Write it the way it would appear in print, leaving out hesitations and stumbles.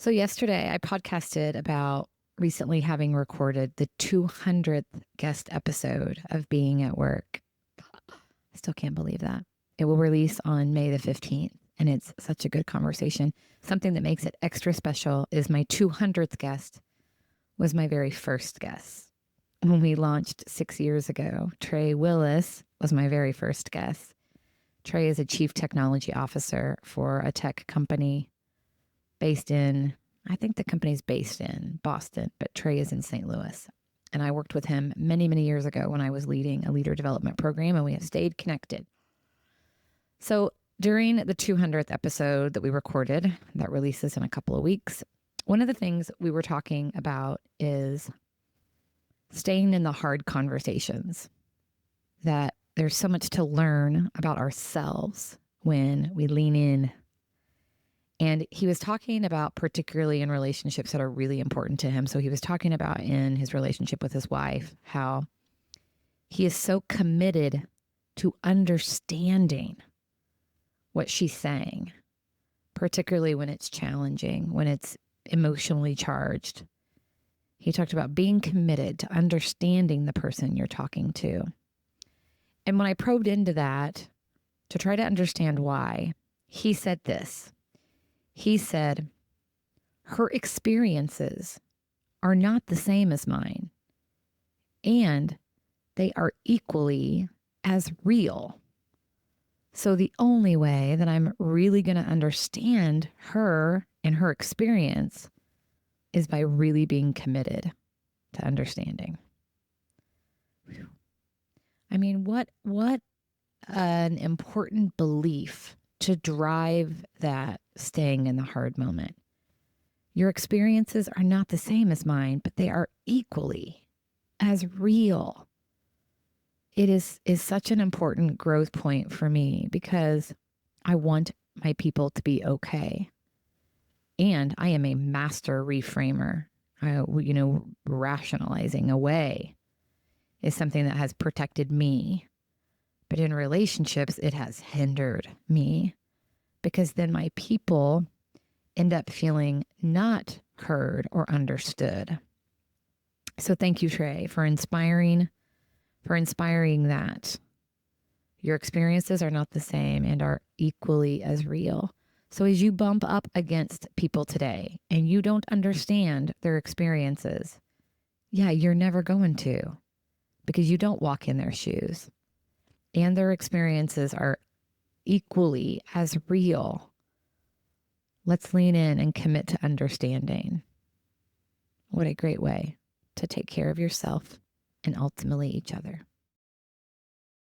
So yesterday I podcasted about recently having recorded the 200th guest episode of Being at Work. I still can't believe that. It will release on May the 15th, and it's such a good conversation. Something that makes it extra special is my 200th guest was my very first guest. When we launched 6 years ago, Trey Willis was my very first guest. Trey is a chief technology officer for a tech company based in, I think the company's based in Boston, but Trey is in St. Louis. And I worked with him many, many years ago when I was leading a leader development program, and we have stayed connected. So during the 200th episode that we recorded, that releases in a couple of weeks, one of the things we were talking about is staying in the hard conversations, that there's so much to learn about ourselves when we lean in. And he was talking about, particularly in relationships that are really important to him. So he was talking about in his relationship with his wife, how he is so committed to understanding what she's saying, particularly when it's challenging, when it's emotionally charged. He talked about being committed to understanding the person you're talking to. And when I probed into that to try to understand why, he said this. He said, her experiences are not the same as mine, and they are equally as real. So the only way that I'm really going to understand her and her experience is by really being committed to understanding. I mean, what an important belief to drive that staying in the hard moment. Your experiences are not the same as mine, but they are equally as real. It is such an important growth point for me because I want my people to be okay. And I am a master reframer. Rationalizing away is something that has protected me. But in relationships, it has hindered me because then my people end up feeling not heard or understood. So thank you, Trey, for inspiring that. Your experiences are not the same and are equally as real. So as you bump up against people today and you don't understand their experiences, you're never going to, because you don't walk in their shoes. And their experiences are equally as real. Let's lean in and commit to understanding. What a great way to take care of yourself and ultimately each other.